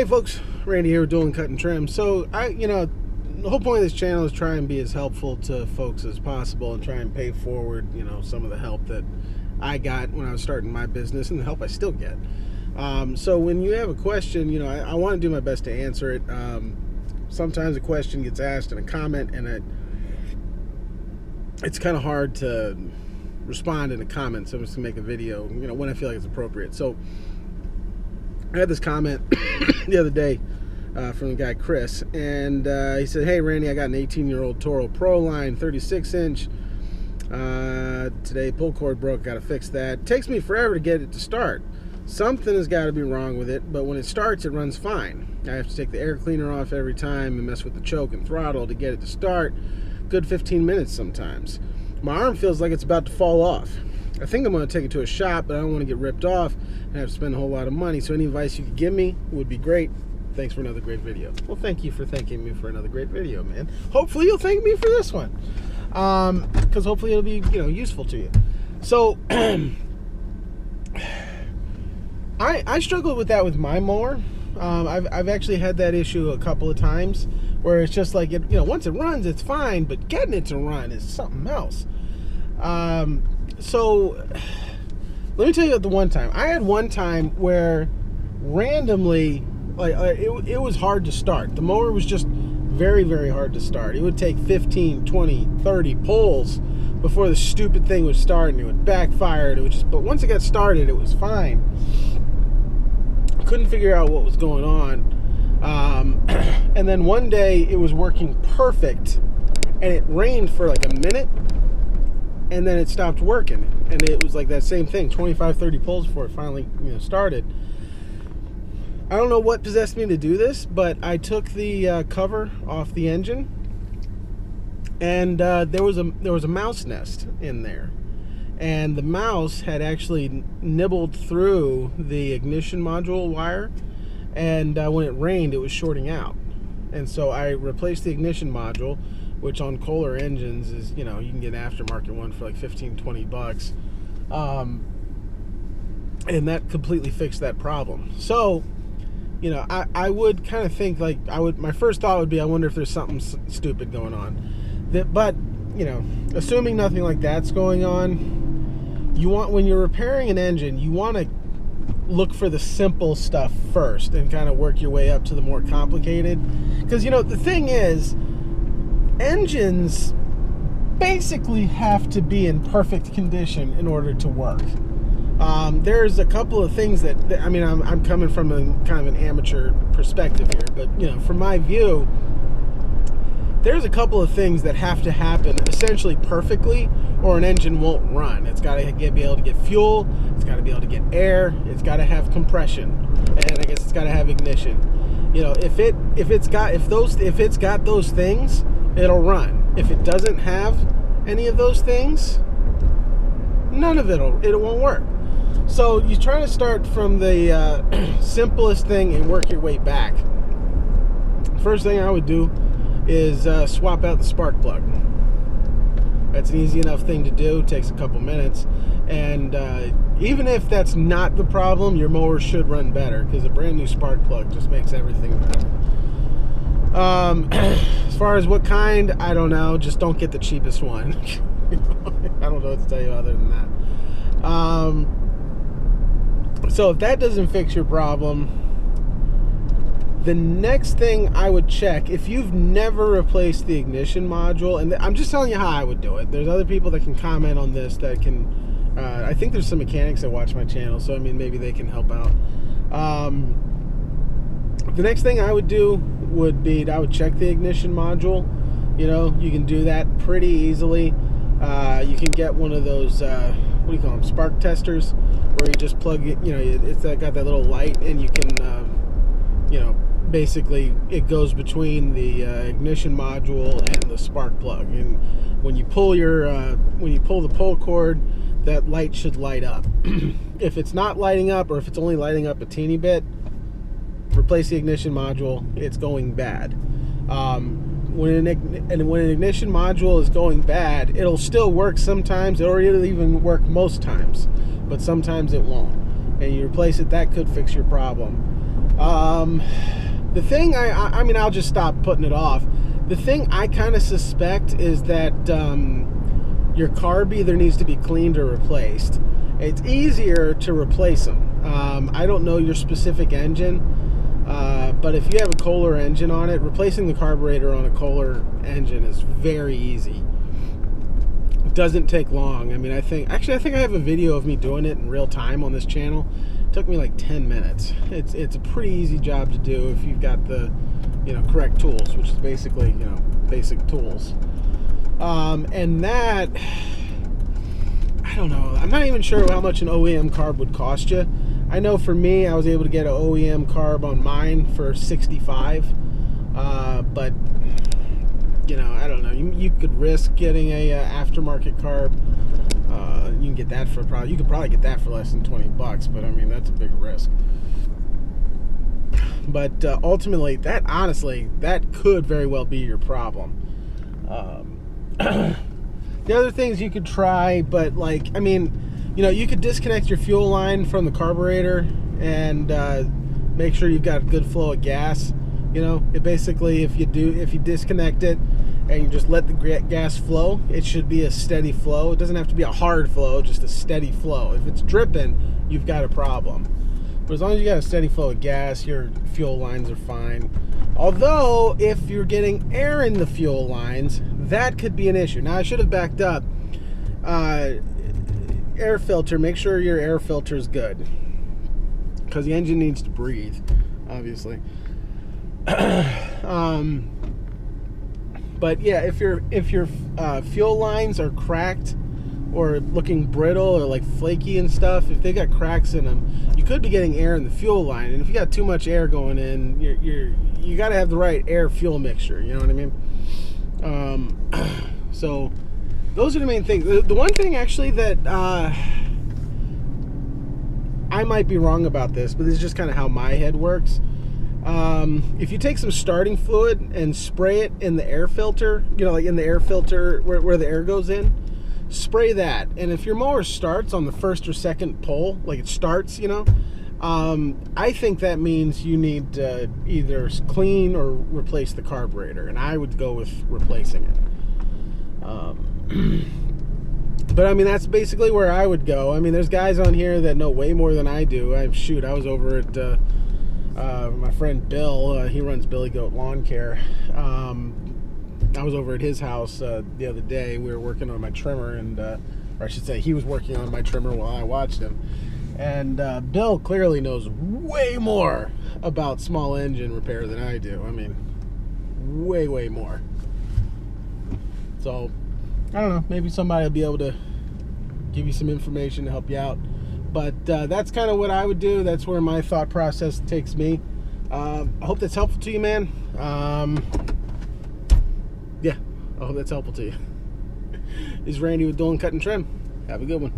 Hey folks, Randy here, doing cut and trim. So the whole point of this channel is try and be as helpful to folks as possible and try and pay forward, some of the help that I got when I was starting my business and the help I still get. So when you have a question, I want to do my best to answer it. Sometimes a question gets asked in a comment and it's kind of hard to respond in a comment, so I'm just gonna make a video, when I feel like it's appropriate. So I had this comment the other day from the guy Chris, and he said, "Hey Randy, I got an 18-year-old Toro Pro line, 36-inch. Today pull cord broke, got to fix that. Takes me forever to get it to start. Something has got to be wrong with it, but when it starts, it runs fine. I have to take the air cleaner off every time and mess with the choke and throttle to get it to start. Good 15 minutes sometimes. My arm feels like it's about to fall off. I think I'm going to take it to a shop, but I don't want to get ripped off and have to spend a whole lot of money. So any advice you could give me would be great. Thanks for another great video." Well, thank you for thanking me for another great video, man. Hopefully you'll thank me for this one, because hopefully it'll be useful to you. So I struggled with that with my mower. I've actually had that issue a couple of times where it's just like once it runs, it's fine, but getting it to run is something else. So let me tell you about the one time. I had one time where randomly, it was hard to start. The mower was just very, very hard to start. It would take 15, 20, 30 pulls before the stupid thing would start, and it would backfire. But once it got started, it was fine. Couldn't figure out what was going on. And then one day it was working perfect, and it rained for like a minute, and then it stopped working. And it was like that same thing, 25, 30 pulls before it finally started. I don't know what possessed me to do this, but I took the cover off the engine, and there was a mouse nest in there. And the mouse had actually nibbled through the ignition module wire, and when it rained, it was shorting out. And so I replaced the ignition module, which on Kohler engines is, you can get an aftermarket one for like 15, 20 bucks. And that completely fixed that problem. So, I would kind of think my first thought would be, I wonder if there's something stupid going on. But, assuming nothing like that's going on, when you're repairing an engine, you want to look for the simple stuff first and kind of work your way up to the more complicated. Because, the thing is, engines basically have to be in perfect condition in order to work. There's a couple of things that I'm coming from a kind of an amateur perspective here, but from my view, there's a couple of things that have to happen essentially perfectly, or an engine won't run. It's got to be able to get fuel, it's got to be able to get air, it's got to have compression, and I guess it's got to have ignition. If it's got those things, it'll run. If it doesn't have any of those things, none of it won't work. So you try to start from the simplest thing and work your way back. First thing I would do is swap out the spark plug. That's an easy enough thing to do. It takes a couple minutes, and even if that's not the problem, your mower should run better, because a brand new spark plug just makes everything better. As far as what kind, I don't know. Just don't get the cheapest one. I don't know what to tell you other than that. So if that doesn't fix your problem, the next thing I would check, if you've never replaced the ignition module, and I'm just telling you how I would do it. There's other people that can comment on this that can, I think there's some mechanics that watch my channel, so maybe they can help out. The next thing I would do would be, I would check the ignition module. You can do that pretty easily. You can get one of those, what do you call them, spark testers, where you just plug it, it's got that little light, and you can, basically it goes between the ignition module and the spark plug, and when you pull the pull cord, that light should light up. If it's not lighting up, or if it's only lighting up a teeny bit, replace the ignition module. It's going bad. When an ignition module is going bad, it'll still work sometimes, or it'll even work most times, but sometimes it won't, and you replace it. That could fix your problem. The thing I mean, I'll just stop putting it off. The thing I kind of suspect is that your carb either needs to be cleaned or replaced. It's easier to replace them. I don't know your specific engine, but if you have a Kohler engine on it, replacing the carburetor on a Kohler engine is very easy. It doesn't take long. I mean, I think I have a video of me doing it in real time on this channel. It took me like 10 minutes. It's a pretty easy job to do if you've got the, correct tools, which is basically, basic tools. And that, I don't know. I'm not even sure how much an OEM carb would cost you. I know for me, I was able to get an OEM carb on mine for $65. But I don't know. You could risk getting a aftermarket carb. You can get that for you could probably get that for less than $20. But I mean, that's a big risk. But ultimately, that could very well be your problem. The other things you could try, but you could disconnect your fuel line from the carburetor and make sure you've got a good flow of gas. It basically, if you disconnect it and you just let the gas flow, it should be a steady flow. It doesn't have to be a hard flow, just a steady flow. If it's dripping, you've got a problem. But as long as you got a steady flow of gas, your fuel lines are fine. Although, if you're getting air in the fuel lines, that could be an issue. Now, I should have backed up. Air filter, make sure your air filter is good, because the engine needs to breathe, obviously. But yeah, if your fuel lines are cracked or looking brittle or like flaky and stuff, if they got cracks in them, you could be getting air in the fuel line. And if you got too much air going in, you got to have the right air fuel mixture. You know what I mean? So those are the main things. The one thing actually that I might be wrong about this, but this is just kind of how my head works. If you take some starting fluid and spray it in the air filter, like in the air filter where the air goes in, spray that. And if your mower starts on the first or second pull, like it starts, I think that means you need to either clean or replace the carburetor, and I would go with replacing it. But I mean, that's basically where I would go. I mean, there's guys on here that know way more than I do. I was over at my friend Bill. He runs Billy Goat Lawn Care. I was over at his house the other day. We were working on my trimmer, or I should say, he was working on my trimmer while I watched him. And Bill clearly knows way more about small engine repair than I do. I mean, way, way more. So, I don't know. Maybe somebody will be able to give you some information to help you out. But that's kind of what I would do. That's where my thought process takes me. I hope that's helpful to you, man. Yeah, I hope that's helpful to you. This is Randy with Dolan Cut and Trim. Have a good one.